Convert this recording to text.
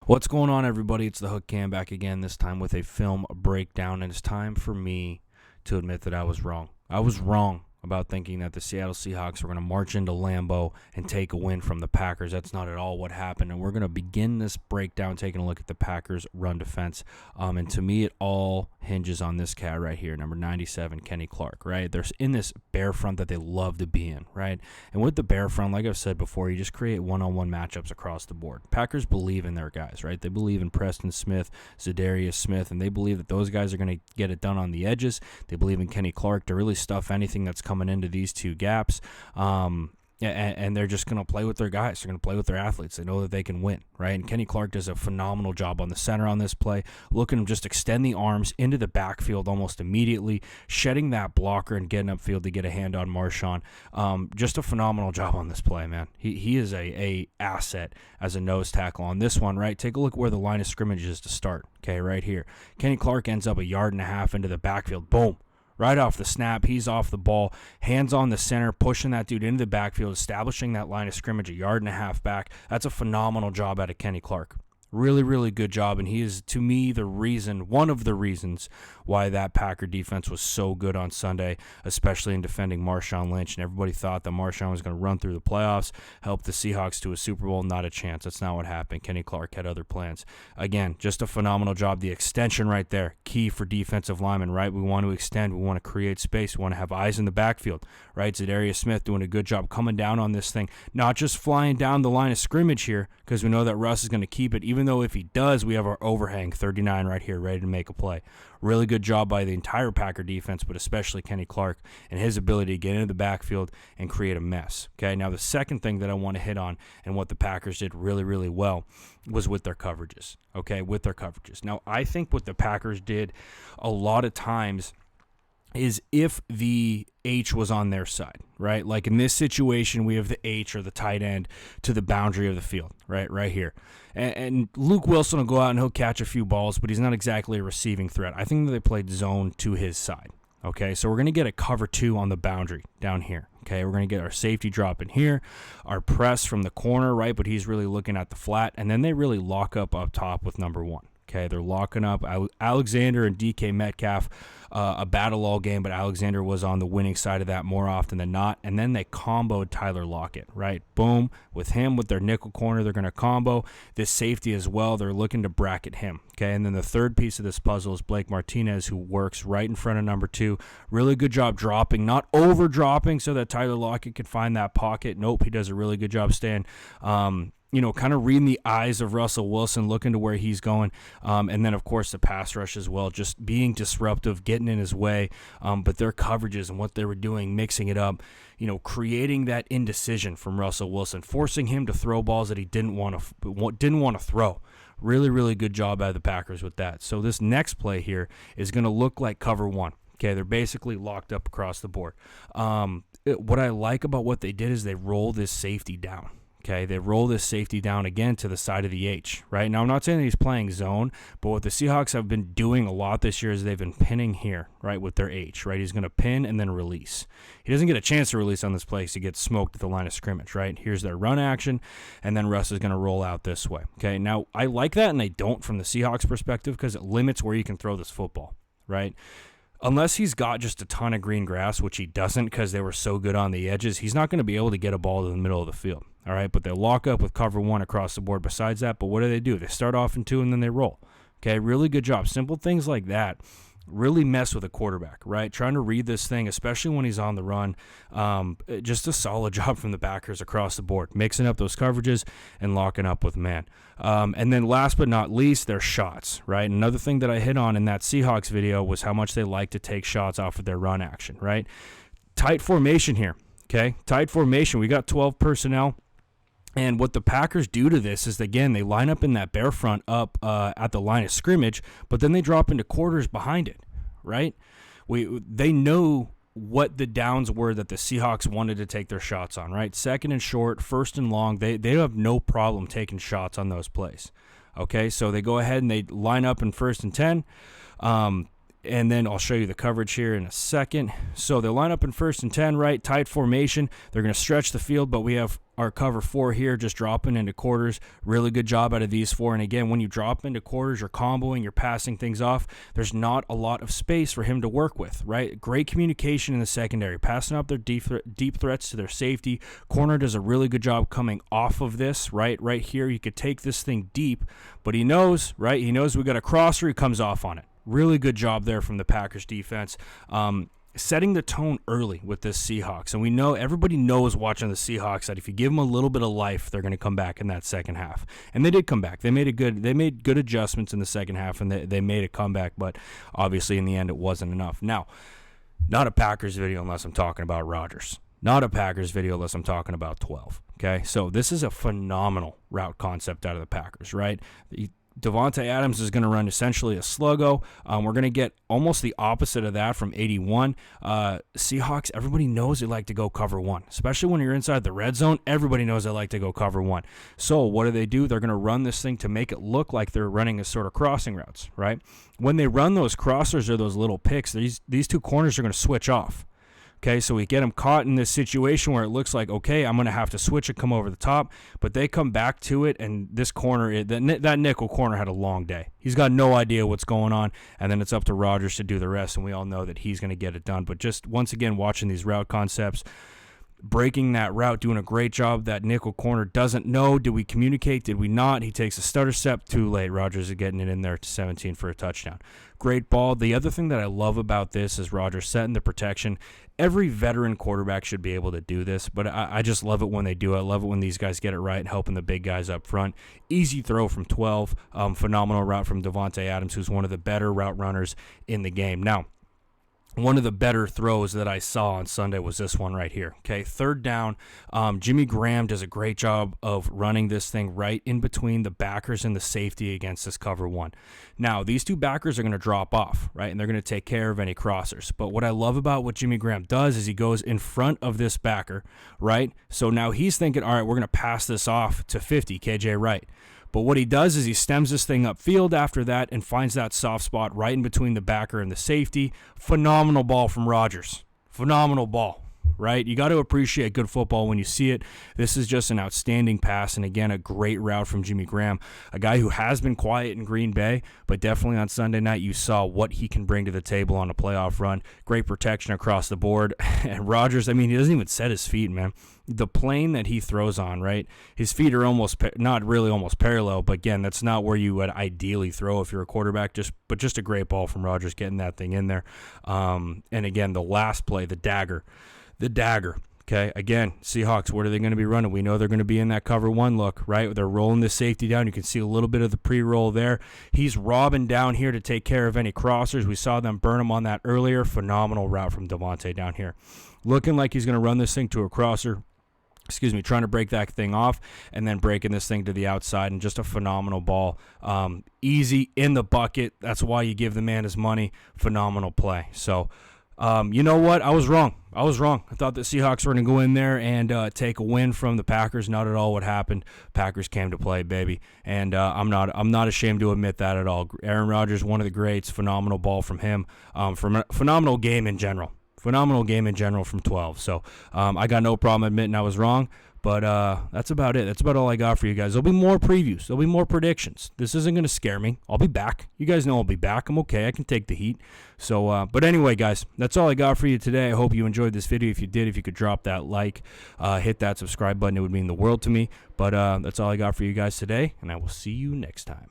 What's going on, everybody? It's the Hook Cam back again, this time with a film breakdown, and it's time for me to admit that I was wrong. I was wrong about thinking that the Seattle Seahawks were going to march into Lambeau and take a win from the Packers. That's not at all what happened, and we're going to begin this breakdown taking a look at the Packers' run defense, and to me, it all hinges on this cat right here, number 97, Kenny Clark, right? They're in this bear front that they love to be in, right? And with the bear front, like I've said before, you just create one-on-one matchups across the board. Packers believe in their guys, right? They believe in Preston Smith, Zadarius Smith, and they believe that those guys are going to get it done on the edges. They believe in Kenny Clark to really stuff anything that's coming into these two gaps. And they're just going to play with their guys. They're going to play with their athletes. They know that they can win, right? And Kenny Clark does a phenomenal job on the center on this play. Look at him just extend the arms into the backfield almost immediately, shedding that blocker and getting upfield to get a hand on Marshawn. Just a phenomenal job on this play, man. He is a asset as a nose tackle on this one, right? Take a look where the line of scrimmage is to start, okay, right here. Kenny Clark ends up 1.5 yards into the backfield. Boom. Right off the snap, he's off the ball, hands on the center, pushing that dude into the backfield, establishing that line of scrimmage 1.5 yards back. That's a phenomenal job out of Kenny Clark. Really, really good job, and he is, to me, one of the reasons why that Packer defense was so good on Sunday, especially in defending Marshawn Lynch, and everybody thought that Marshawn was going to run through the playoffs, help the Seahawks to a Super Bowl. Not a chance. That's not what happened. Kenny Clark had other plans. Again, just a phenomenal job. The extension right there, key for defensive linemen, right? We want to extend. We want to create space. We want to have eyes in the backfield, right? Zadarius Smith doing a good job coming down on this thing, not just flying down the line of scrimmage here, because we know that Russ is going to keep it. Even though if he does, we have our overhang 39 right here ready to make a play. Really good job by the entire Packer defense, but especially Kenny Clark and his ability to get into the backfield and create a mess. Okay, now the second thing that I want to hit on and what the Packers did really, really well was with their coverages. Okay, with their coverages. Now, I think what the Packers did a lot of times is if the H was on their side, right? Like in this situation, we have the H or the tight end to the boundary of the field, right here. And Luke Wilson will go out and he'll catch a few balls, but he's not exactly a receiving threat. I think that they played zone to his side. Okay, so we're going to get a cover 2 on the boundary down here. Okay, we're going to get our safety drop in here, our press from the corner, right? But he's really looking at the flat, and then they really lock up top with number 1. Okay, they're locking up Alexander and DK Metcalf, a battle all game, but Alexander was on the winning side of that more often than not. And then they comboed Tyler Lockett, right? Boom. With him, with their nickel corner, they're going to combo this safety as well. They're looking to bracket him. Okay, and then the third piece of this puzzle is Blake Martinez, who works right in front of number 2. Really good job dropping, not over dropping so that Tyler Lockett could find that pocket. Nope, he does a really good job staying kind of reading the eyes of Russell Wilson, looking to where he's going. And then, of course, the pass rush as well, just being disruptive, getting in his way. But their coverages and what they were doing, mixing it up, creating that indecision from Russell Wilson, forcing him to throw balls that he didn't want to throw. Really, really good job out of the Packers with that. So this next play here is going to look like cover 1. Okay, they're basically locked up across the board. What I like about what they did is they roll this safety down. Okay, they roll this safety down again to the side of the H, right? Now, I'm not saying that he's playing zone, but what the Seahawks have been doing a lot this year is they've been pinning here, right, with their H, right? He's going to pin and then release. He doesn't get a chance to release on this play because he gets smoked at the line of scrimmage, right? Here's their run action, and then Russ is going to roll out this way. Okay, now, I like that, and I don't from the Seahawks perspective because it limits where you can throw this football, right? Unless he's got just a ton of green grass, which he doesn't because they were so good on the edges, he's not going to be able to get a ball to the middle of the field. All right, but they lock up with cover 1 across the board besides that. But what do? They start off in 2 and then they roll. Okay, really good job. Simple things like that really mess with a quarterback, right? Trying to read this thing, especially when he's on the run. Just a solid job from the backers across the board, mixing up those coverages and locking up with man. And then last but not least, their shots, right? Another thing that I hit on in that Seahawks video was how much they like to take shots off of their run action, right? Tight formation here, okay? Tight formation. We got 12 personnel. And what the Packers do to this is, again, they line up in that bear front up at the line of scrimmage, but then they drop into quarters behind it, right? They know what the downs were that the Seahawks wanted to take their shots on, right? Second and short, first and long, they have no problem taking shots on those plays, okay? So they go ahead and they line up in 1st and 10. And then I'll show you the coverage here in a second. So they line up in 1st and 10, right? Tight formation. They're going to stretch the field, but we have our cover 4 here just dropping into quarters. Really good job out of these 4. And again, when you drop into quarters, you're comboing, you're passing things off, there's not a lot of space for him to work with, right? Great communication in the secondary, passing up their deep threats to their safety. Corner does a really good job coming off of this, right? Right here, you could take this thing deep, but he knows, right? He knows we got a crosser, he comes off on it. Really good job there from the Packers defense. Setting the tone early with this Seahawks. And we know, everybody knows watching the Seahawks that if you give them a little bit of life, they're going to come back in that second half. And they did come back. They made good adjustments in the second half, and they made a comeback, but obviously in the end it wasn't enough. Now, not a Packers video unless I'm talking about Rodgers. Not a Packers video unless I'm talking about 12. Okay, so this is a phenomenal route concept out of the Packers, right? Davante Adams is going to run essentially a sluggo. We're going to get almost the opposite of that from 81. Seahawks, everybody knows they like to go cover 1, especially when you're inside the red zone. Everybody knows they like to go cover 1. So what do? They're going to run this thing to make it look like they're running a sort of crossing routes, right? When they run those crossers or those little picks, these 2 corners are going to switch off. Okay, so we get them caught in this situation where it looks like, okay, I'm going to have to switch and come over the top, but they come back to it, and this corner, that nickel corner had a long day. He's got no idea what's going on, and then it's up to Rodgers to do the rest, and we all know that he's going to get it done. But just, once again, watching these route concepts, breaking that route, doing a great job. That nickel corner doesn't know. Did we communicate? Did we not? He takes a stutter step too late. Rodgers is getting it in there to 17 for a touchdown. Great ball. The other thing that I love about this is Rodgers setting the protection. Every veteran quarterback should be able to do this, but I just love it when they do it. I love it when these guys get it right and helping the big guys up front. Easy throw from 12. Phenomenal route from Davante Adams, who's one of the better route runners in the game. Now, one of the better throws that I saw on Sunday was this one right here. Okay, 3rd down. Jimmy Graham does a great job of running this thing right in between the backers and the safety against this cover 1. Now, these 2 backers are going to drop off, right, and they're going to take care of any crossers. But what I love about what Jimmy Graham does is he goes in front of this backer, right? So now he's thinking, all right, we're going to pass this off to 50, KJ Wright. But what he does is he stems this thing upfield after that and finds that soft spot right in between the backer and the safety. Phenomenal ball from Rodgers. Phenomenal ball, right? You got to appreciate good football when you see it. This is just an outstanding pass, and again, a great route from Jimmy Graham, a guy who has been quiet in Green Bay, but definitely on Sunday night you saw what he can bring to the table on a playoff run. Great protection across the board. And Rodgers, I mean, he doesn't even set his feet, man. The plane that he throws on, right, his feet are not really almost parallel, but again, that's not where you would ideally throw if you're a quarterback, but just a great ball from Rodgers getting that thing in there. And again, the last play, the dagger. Okay, again, Seahawks, what are they going to be running? We know they're going to be in that cover 1 look, right? They're rolling the safety down. You can see a little bit of the pre-roll there. He's robbing down here to take care of any crossers. We saw them burn him on that earlier. Phenomenal route from Davante down here. Looking like he's going to run this thing to a crosser. Trying to break that thing off and then breaking this thing to the outside, and just a phenomenal ball. Easy in the bucket. That's why you give the man his money. Phenomenal play. So, you know what? I was wrong. I thought the Seahawks were going to go in there and take a win from the Packers. Not at all what happened. Packers came to play, baby. And I'm not ashamed to admit that at all. Aaron Rodgers, one of the greats. Phenomenal ball from him. Phenomenal game in general. Phenomenal game in general from 12. So I got no problem admitting I was wrong. But that's about it. That's about all I got for you guys. There'll be more previews. There'll be more predictions. This isn't going to scare me. I'll be back. You guys know I'll be back. I'm okay. I can take the heat. So, but anyway, guys, that's all I got for you today. I hope you enjoyed this video. If you did, if you could drop that like, hit that subscribe button, it would mean the world to me. But that's all I got for you guys today, and I will see you next time.